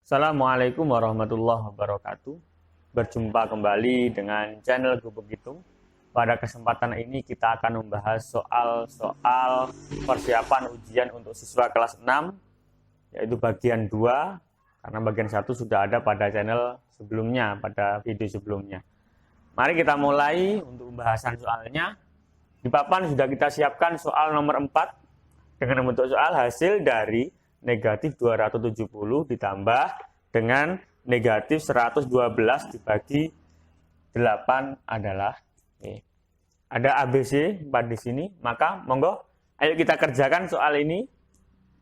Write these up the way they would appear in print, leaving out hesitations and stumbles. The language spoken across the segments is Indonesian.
Assalamualaikum warahmatullahi wabarakatuh. Berjumpa kembali dengan channel Gubuk Hitung. Pada kesempatan ini kita akan membahas soal-soal persiapan ujian untuk siswa kelas 6, yaitu bagian 2, karena bagian 1 sudah ada pada channel sebelumnya, pada video sebelumnya. Mari kita mulai untuk pembahasan soalnya. Di papan sudah kita siapkan soal nomor 4 dengan membentuk soal hasil dari negatif 270 ditambah dengan negatif 112 dibagi 8 adalah ada ABC 4 di sini. Maka monggo ayo kita kerjakan soal ini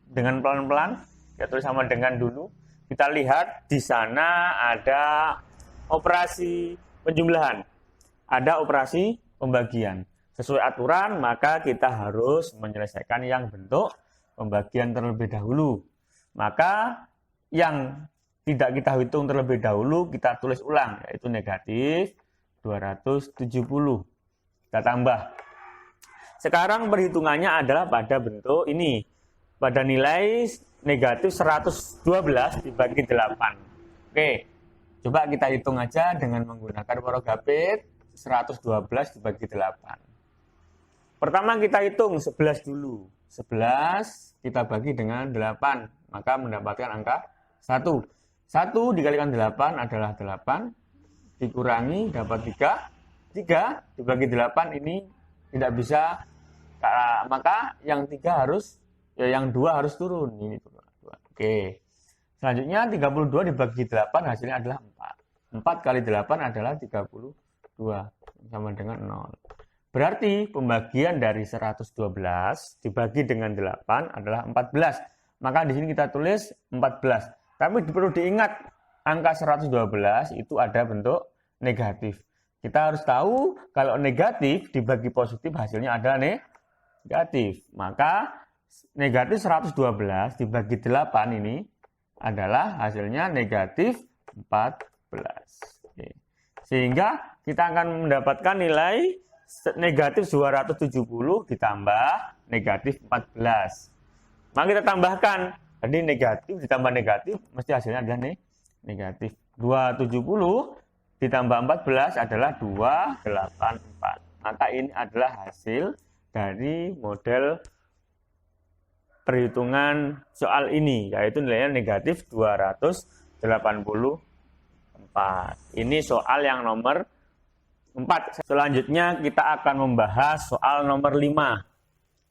dengan pelan-pelan. Kita tulis sama dengan dulu. Kita lihat di sana ada operasi penjumlahan, ada operasi pembagian. Sesuai aturan maka kita harus menyelesaikan yang bentuk pembagian terlebih dahulu. Maka yang tidak kita hitung terlebih dahulu kita tulis ulang, yaitu negatif 270. Kita tambah. Sekarang perhitungannya adalah pada bentuk ini. Pada nilai negatif 112 dibagi 8. Oke, coba kita hitung aja dengan menggunakan Worogapit. 112 dibagi 8. Pertama kita hitung 11 dulu. 11 kita bagi dengan 8, maka mendapatkan angka 1. 1 dikalikan 8 adalah 8, dikurangi dapat 3. 3 dibagi 8 ini tidak bisa, maka yang 3 harus, yang 2 harus turun. Ini 2. Oke. Selanjutnya 32 dibagi 8 hasilnya adalah 4. 4 kali 8 adalah 32, sama dengan 0. Berarti pembagian dari 112 dibagi dengan 8 adalah 14. Maka di sini kita tulis 14. Tapi perlu diingat, angka 112 itu ada bentuk negatif. Kita harus tahu kalau negatif dibagi positif hasilnya ada negatif. Maka negatif 112 dibagi 8 ini adalah hasilnya negatif 14. Oke. Sehingga kita akan mendapatkan nilai negatif 270 ditambah negatif 14. Maka kita tambahkan. Jadi negatif ditambah negatif mesti hasilnya adalah negatif. 270 ditambah 14 adalah 284. Maka ini adalah hasil dari model perhitungan soal ini, yaitu nilainya negatif 284. Ini soal yang nomor 4. Selanjutnya kita akan membahas soal nomor 5.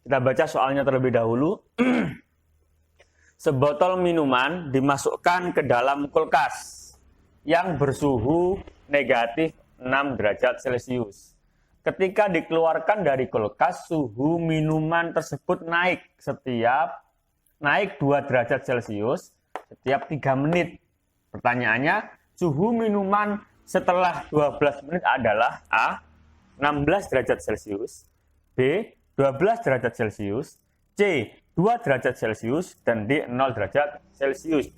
Kita baca soalnya terlebih dahulu. Sebotol minuman dimasukkan ke dalam kulkas yang bersuhu negatif 6 derajat Celcius. Ketika dikeluarkan dari kulkas, suhu minuman tersebut naik 2 derajat Celcius setiap 3 menit. Pertanyaannya, suhu minuman setelah 12 menit adalah A. 16 derajat Celcius, B. 12 derajat Celcius, C. 2 derajat Celcius, dan D. 0 derajat Celcius.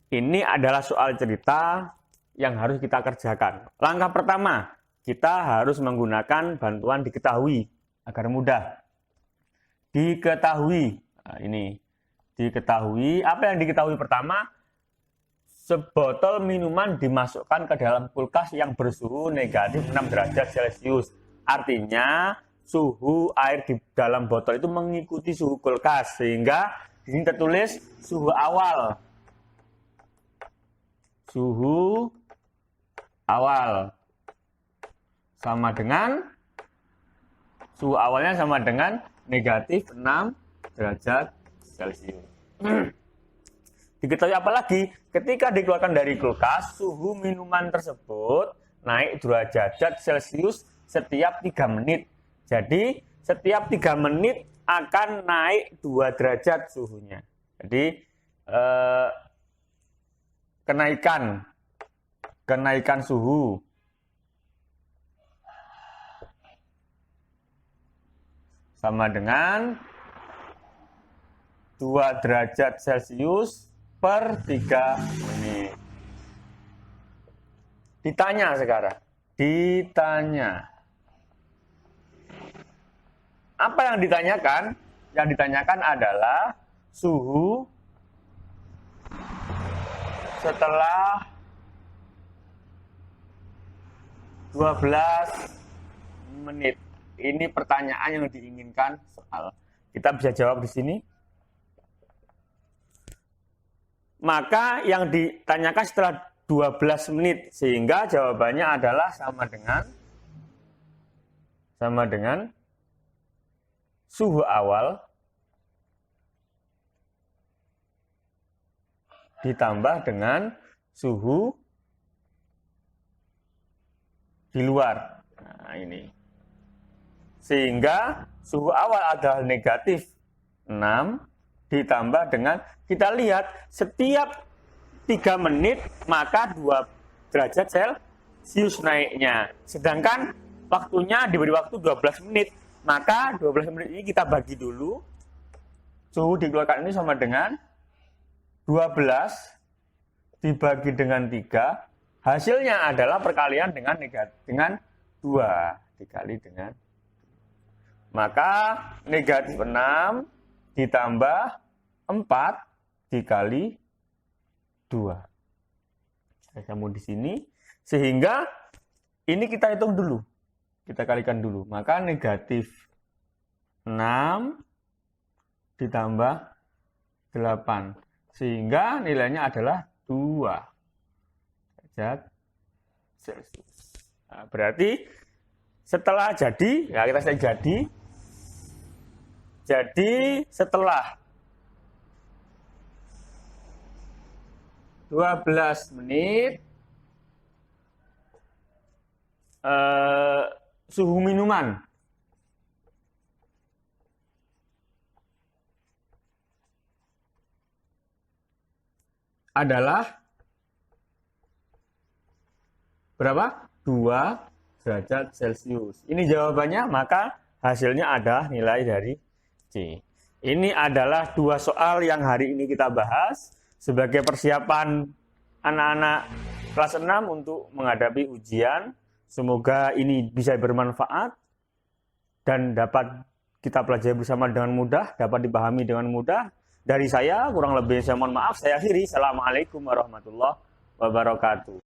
Ini adalah soal cerita yang harus kita kerjakan. Langkah pertama, kita harus menggunakan bantuan diketahui agar mudah. Diketahui. Nah, ini diketahui. Apa yang diketahui pertama? Sebotol minuman dimasukkan ke dalam kulkas yang bersuhu negatif 6 derajat Celcius. Artinya suhu air di dalam botol itu mengikuti suhu kulkas. Sehingga di sini tertulis suhu awal. Suhu awal sama dengan, suhu awalnya sama dengan negatif 6 derajat Celcius. Diketahui apa lagi? Ketika dikeluarkan dari kulkas, suhu minuman tersebut naik 2 derajat Celcius setiap 3 menit. Jadi, setiap 3 menit akan naik 2 derajat suhunya. Jadi, kenaikan suhu sama dengan 2 derajat Celcius per 3 menit. Ditanya sekarang. Apa yang ditanyakan? Yang ditanyakan adalah suhu setelah 12 menit. Ini pertanyaan yang diinginkan soal. Kita bisa jawab di sini. Maka yang ditanyakan setelah 12 menit, sehingga jawabannya adalah sama dengan suhu awal ditambah dengan suhu di luar. Nah, ini. Sehingga suhu awal adalah negatif 6 ditambah dengan, kita lihat setiap 3 menit maka 2 derajat Celcius naiknya. Sedangkan waktunya diberi waktu 12 menit. Maka 12 menit ini kita bagi dulu. Suhu dikeluarkan ini sama dengan 12 dibagi dengan 3. Hasilnya adalah perkalian dengan 2 dikali dengan. Maka negatif 6 ditambah 4 dikali 2. Saya sambung di sini. Sehingga ini kita hitung dulu. Kita kalikan dulu. Maka negatif 6 ditambah 8. Sehingga nilainya adalah 2 derajat Celcius. Nah, berarti setelah jadi, ya kita selesai jadi. Jadi setelah 12 menit suhu minuman adalah berapa? 2 derajat Celcius. Ini jawabannya, maka hasilnya ada nilai dari C. Ini adalah 2 soal yang hari ini kita bahas sebagai persiapan anak-anak kelas 6 untuk menghadapi ujian. Semoga ini bisa bermanfaat dan dapat kita pelajari bersama dengan mudah, dapat dipahami dengan mudah. Dari saya, kurang lebih saya mohon maaf, saya akhiri. Assalamualaikum warahmatullahi wabarakatuh.